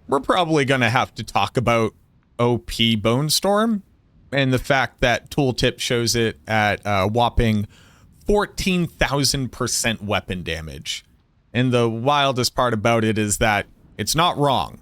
we're probably going to have to talk about OP Bone Storm and the fact that Tooltip shows it at a whopping 14,000% weapon damage. And the wildest part about it is that it's not wrong.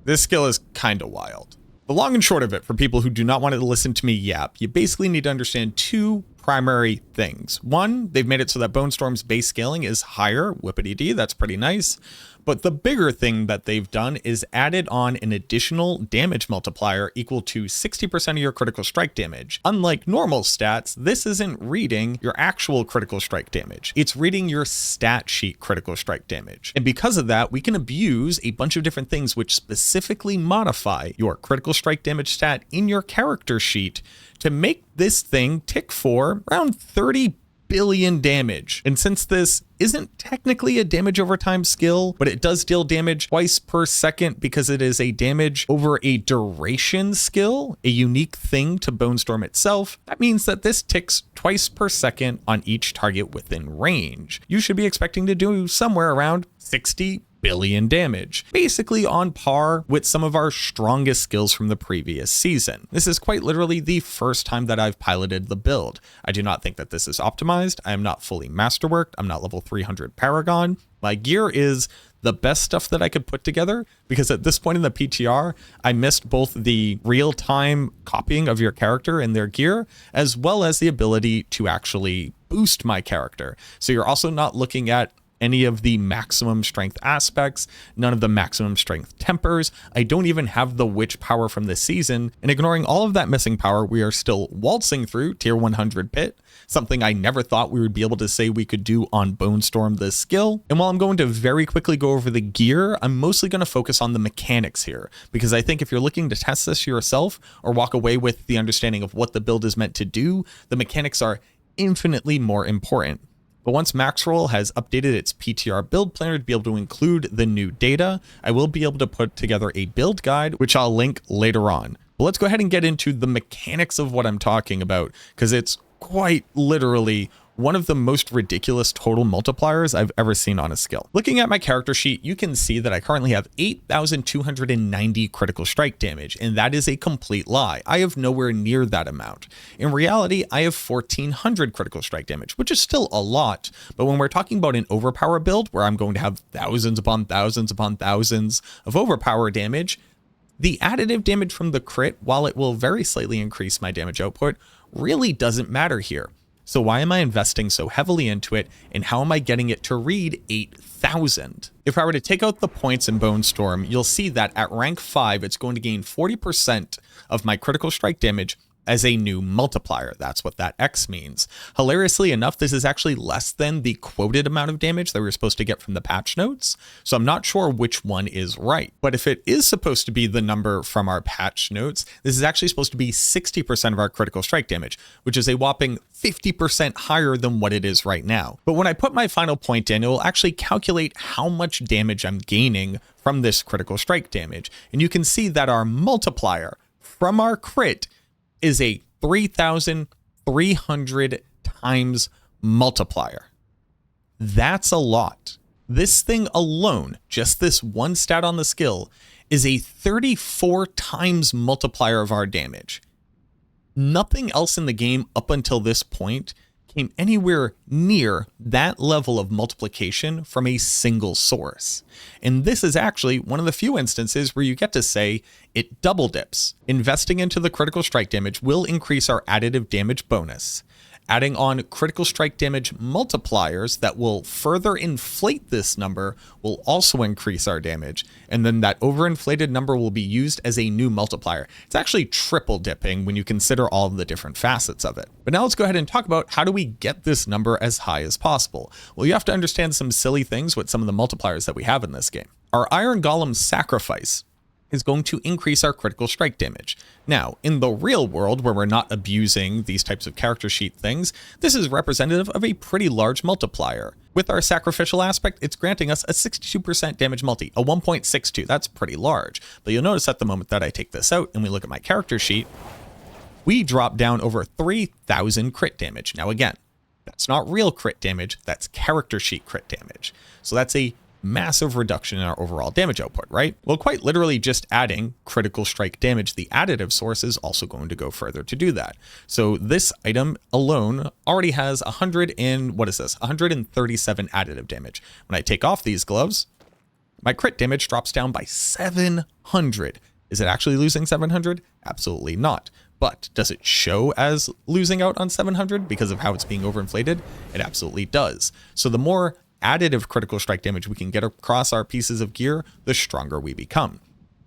This skill is kind of wild. The long and short of it, for people who do not want to listen to me yap, you basically need to understand two primary things. One, they've made it so that Bone Storm's base scaling is higher, whippity-dee, that's pretty nice. But the bigger thing that they've done is added on an additional damage multiplier equal to 60% of your critical strike damage. Unlike normal stats, this isn't reading your actual critical strike damage. It's reading your stat sheet critical strike damage. And because of that, we can abuse a bunch of different things which specifically modify your critical strike damage stat in your character sheet to make this thing tick for around 30 billion damage. And since this isn't technically a damage over time skill, but it does deal damage twice per second because it is a damage over a duration skill, a unique thing to Bone Storm itself, that means that this ticks twice per second on each target within range. You should be expecting to do somewhere around 60 billion damage, basically on par with some of our strongest skills from the previous season. This is quite literally the first time that I've piloted the build. I do not think that this is optimized. I am not fully masterworked. I'm not level 300 Paragon. My gear is the best stuff that I could put together because at this point in the PTR, I missed both the real-time copying of your character and their gear, as well as the ability to actually boost my character. So you're also not looking at any of the maximum strength aspects, none of the maximum strength tempers. I don't even have the witch power from this season, and ignoring all of that missing power, we are still waltzing through tier 100 pit, something I never thought we would be able to say we could do on Bone Storm this skill. And while I'm going to very quickly go over the gear, I'm mostly going to focus on the mechanics here, because I think if you're looking to test this yourself or walk away with the understanding of what the build is meant to do, the mechanics are infinitely more important. But once Maxroll has updated its PTR build planner to be able to include the new data, I will be able to put together a build guide, which I'll link later on. But let's go ahead and get into the mechanics of what I'm talking about, because it's quite literally one of the most ridiculous total multipliers I've ever seen on a skill. Looking at my character sheet, you can see that I currently have 8,290 critical strike damage, and that is a complete lie. I have nowhere near that amount. In reality, I have 1,400 critical strike damage, which is still a lot, but when we're talking about an overpower build where I'm going to have thousands upon thousands upon thousands of overpower damage, the additive damage from the crit, while it will very slightly increase my damage output, really doesn't matter here. So why am I investing so heavily into it, and how am I getting it to read 8,000? If I were to take out the points in Bone Storm, you'll see that at rank 5, it's going to gain 40% of my critical strike damage as a new multiplier. That's what that X means. Hilariously enough, this is actually less than the quoted amount of damage that we were supposed to get from the patch notes, so I'm not sure which one is right. But if it is supposed to be the number from our patch notes, this is actually supposed to be 60% of our critical strike damage, which is a whopping 50% higher than what it is right now. But when I put my final point in, it will actually calculate how much damage I'm gaining from this critical strike damage. And you can see that our multiplier from our crit is a 3,300 times multiplier. That's a lot. This thing alone, just this one stat on the skill, is a 34 times multiplier of our damage. Nothing else in the game up until this point came anywhere near that level of multiplication from a single source. And this is actually one of the few instances where you get to say it double dips. Investing into the critical strike damage will increase our additive damage bonus. Adding on critical strike damage multipliers that will further inflate this number will also increase our damage, and then that overinflated number will be used as a new multiplier. It's actually triple dipping when you consider all of the different facets of it. But now let's go ahead and talk about how do we get this number as high as possible. Well, you have to understand some silly things with some of the multipliers that we have in this game. Our Iron Golem Sacrifice is going to increase our critical strike damage. Now, in the real world, where we're not abusing these types of character sheet things, this is representative of a pretty large multiplier. With our sacrificial aspect, it's granting us a 62% damage multi, a 1.62. That's pretty large. But you'll notice at the moment that I take this out and we look at my character sheet, we drop down over 3,000 crit damage. Now again, that's not real crit damage, that's character sheet crit damage. So that's a massive reduction in our overall damage output, right? Well, quite literally just adding critical strike damage, the additive source, is also going to go further to do that. So this item alone already has 137 additive damage. When I take off these gloves, my crit damage drops down by 700. Is it actually losing 700? Absolutely not. But does it show as losing out on 700 because of how it's being overinflated? It absolutely does. So the more additive critical strike damage we can get across our pieces of gear, the stronger we become.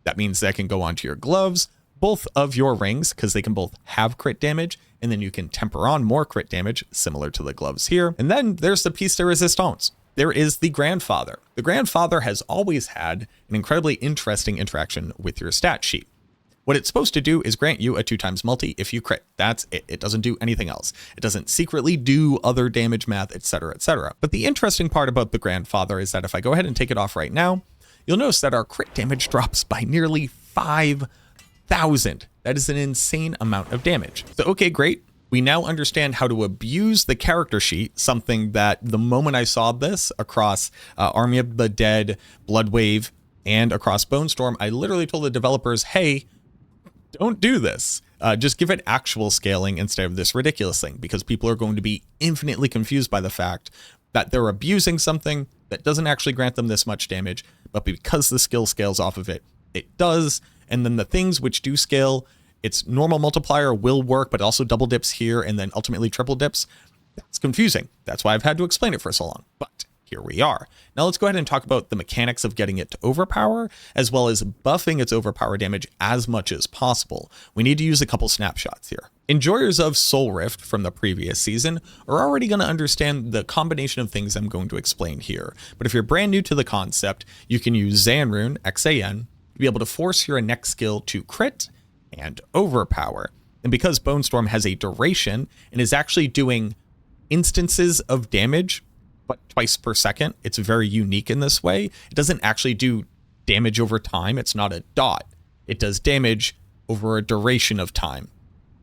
That means that can go onto your gloves, both of your rings, because they can both have crit damage, and then you can temper on more crit damage, similar to the gloves here. And then there's the piece de resistance. There is the grandfather. The grandfather has always had an incredibly interesting interaction with your stat sheet. What it's supposed to do is grant you a 2x multi if you crit. That's it. It doesn't do anything else. It doesn't secretly do other damage math, etc., etc. But the interesting part about the grandfather is that if I go ahead and take it off right now, you'll notice that our crit damage drops by nearly 5,000. That is an insane amount of damage. So, okay, great. We now understand how to abuse the character sheet, something that the moment I saw this across Army of the Dead, Bloodwave, and across Bone Storm, I literally told the developers, hey, don't do this. Just give it actual scaling instead of this ridiculous thing, because people are going to be infinitely confused by the fact that they're abusing something that doesn't actually grant them this much damage, but because the skill scales off of it, it does. And then the things which do scale, its normal multiplier will work, but also double dips here and then ultimately triple dips. That's confusing. That's why I've had to explain it for so long. But here we are. Now let's go ahead and talk about the mechanics of getting it to overpower, as well as buffing its overpower damage as much as possible. We need to use a couple snapshots here. Enjoyers of Soul Rift from the previous season are already going to understand the combination of things I'm going to explain here. But if you're brand new to the concept, you can use Xanrune, X-A-N, to be able to force your next skill to crit and overpower. And because Bone Storm has a duration and is actually doing instances of damage, but twice per second, it's very unique in this way. It doesn't actually do damage over time. It's not a dot. It does damage over a duration of time.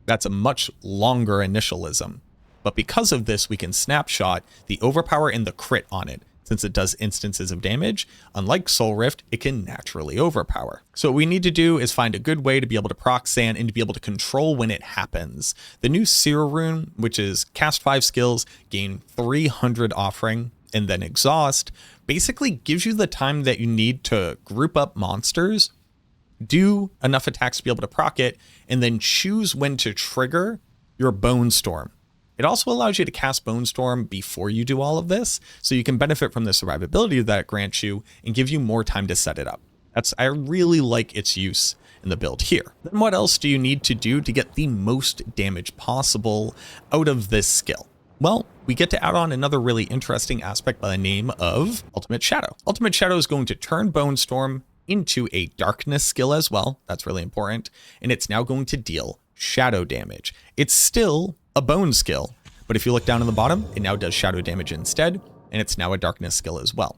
That's a much longer initialism. But because of this, we can snapshot the overpower and the crit on it. Since it does instances of damage, unlike Soul Rift, it can naturally overpower. So what we need to do is find a good way to be able to proc Sand and to be able to control when it happens. The new Seer Rune, which is cast 5 skills, gain 300 offering, and then exhaust, basically gives you the time that you need to group up monsters, do enough attacks to be able to proc it, and then choose when to trigger your Bone Storm. It also allows you to cast Bone Storm before you do all of this, so you can benefit from the survivability that it grants you and give you more time to set it up. I really like its use in the build here. Then what else do you need to do to get the most damage possible out of this skill? Well, we get to add on another really interesting aspect by the name of Ultimate Shadow. Ultimate Shadow is going to turn Bone Storm into a darkness skill as well. That's really important. And it's now going to deal shadow damage. It's still a bone skill, but if you look down in the bottom, it now does shadow damage instead, and it's now a darkness skill as well.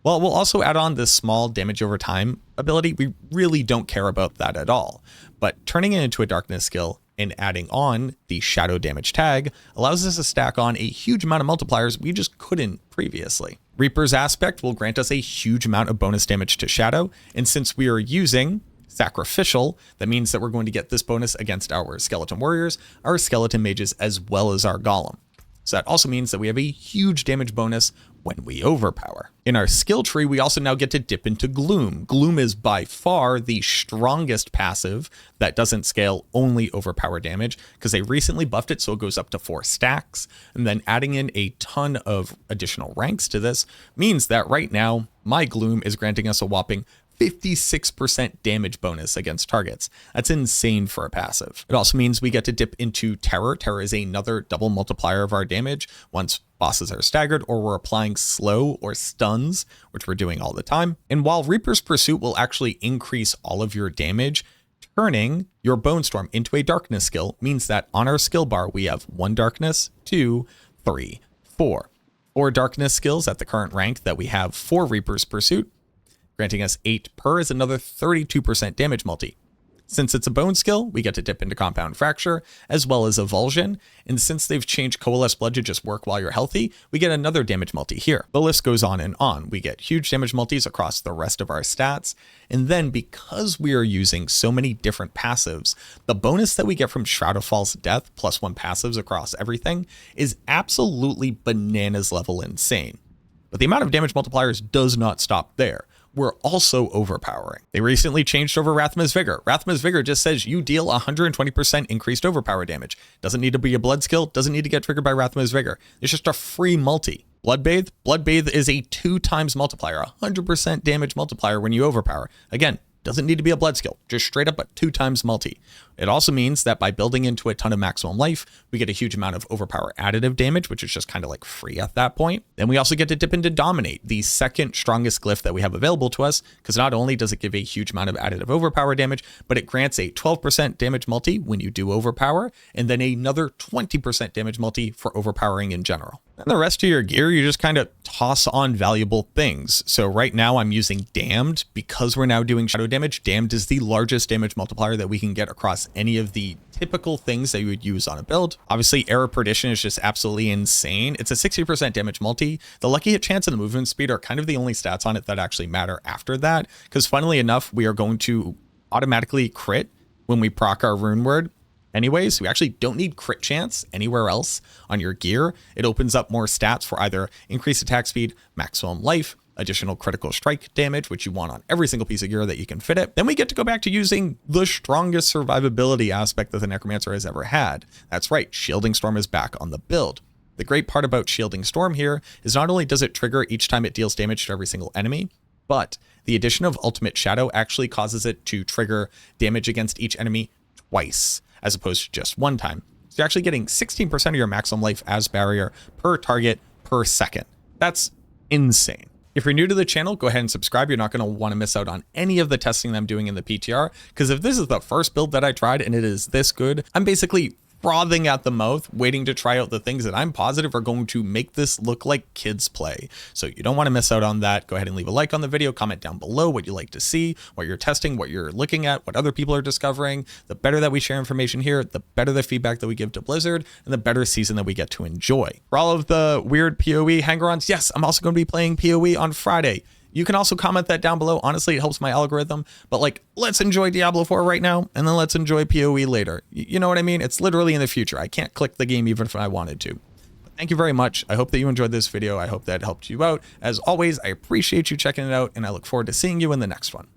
Well, we'll also add on this small damage over time ability. We really don't care about that at all, but turning it into a darkness skill and adding on the shadow damage tag allows us to stack on a huge amount of multipliers we just couldn't previously. Reaper's Aspect will grant us a huge amount of bonus damage to shadow, and since we are using Sacrificial, that means that we're going to get this bonus against our skeleton warriors, our skeleton mages, as well as our golem. So that also means that we have a huge damage bonus when we overpower. In our skill tree, we also now get to dip into Gloom. Gloom is by far the strongest passive that doesn't scale only overpower damage, because they recently buffed it so it goes up to 4 stacks, and then adding in a ton of additional ranks to this means that right now my Gloom is granting us a whopping 56% damage bonus against targets. That's insane for a passive. It also means we get to dip into Terror. Terror is another double multiplier of our damage once bosses are staggered or we're applying slow or stuns, which we're doing all the time. And while Reaper's Pursuit will actually increase all of your damage, turning your Bone Storm into a darkness skill means that on our skill bar, we have 1 darkness, 2, 3, 4. 4 darkness skills at the current rank that we have for Reaper's Pursuit, granting us 8 per is another 32% damage multi. Since it's a bone skill, we get to dip into Compound Fracture, as well as Avulsion, and since they've changed Coalesce Blood to just work while you're healthy, we get another damage multi here. The list goes on and on. We get huge damage multis across the rest of our stats, and then because we are using so many different passives, the bonus that we get from Shroud of False Death, +1 passives across everything, is absolutely bananas level insane. But the amount of damage multipliers does not stop there. We're also overpowering. They recently changed over Rathma's Vigor. Rathma's Vigor just says you deal 120% increased overpower damage. Doesn't need to be a blood skill, doesn't need to get triggered by Rathma's Vigor. It's just a free multi. Bloodbathe? Bloodbathe is a 2x multiplier, 100% damage multiplier when you overpower. Again, doesn't need to be a blood skill, just straight up a 2x multi. It also means that by building into a ton of maximum life, we get a huge amount of overpower additive damage, which is just kind of like free at that point. Then we also get to dip into Dominate, the second strongest glyph that we have available to us, because not only does it give a huge amount of additive overpower damage, but it grants a 12% damage multi when you do overpower, and then another 20% damage multi for overpowering in general. And the rest of your gear, you just kind of toss on valuable things. So right now I'm using Damned because we're now doing shadow damage. Damned is the largest damage multiplier that we can get across any of the typical things that you would use on a build. Obviously, Air of Perdition is just absolutely insane. It's a 60% damage multi. The lucky hit chance and the movement speed are kind of the only stats on it that actually matter after that, because funnily enough, we are going to automatically crit when we proc our rune word. Anyways, we actually don't need crit chance anywhere else on your gear. It opens up more stats for either increased attack speed, maximum life, additional critical strike damage, which you want on every single piece of gear that you can fit it. Then we get to go back to using the strongest survivability aspect that the Necromancer has ever had. That's right, Shielding Storm is back on the build. The great part about Shielding Storm here is not only does it trigger each time it deals damage to every single enemy, but the addition of Ultimate Shadow actually causes it to trigger damage against each enemy twice, as opposed to just one time. So you're actually getting 16% of your maximum life as barrier per target per second. That's insane. If you're new to the channel, go ahead and subscribe. You're not going to want to miss out on any of the testing that I'm doing in the PTR, because if this is the first build that I tried and it is this good, I'm basically frothing at the mouth, waiting to try out the things that I'm positive are going to make this look like kids play. So you don't want to miss out on that. Go ahead and leave a like on the video, comment down below what you like to see, what you're testing, what you're looking at, what other people are discovering. The better that we share information here, the better the feedback that we give to Blizzard, and the better season that we get to enjoy. For all of the weird PoE hanger-ons, yes, I'm also going to be playing PoE on Friday. You can also comment that down below. Honestly, it helps my algorithm, but like, let's enjoy Diablo 4 right now, and then let's enjoy PoE later. You know what I mean? It's literally in the future. I can't click the game even if I wanted to. But thank you very much. I hope that you enjoyed this video. I hope that helped you out. As always, I appreciate you checking it out, and I look forward to seeing you in the next one.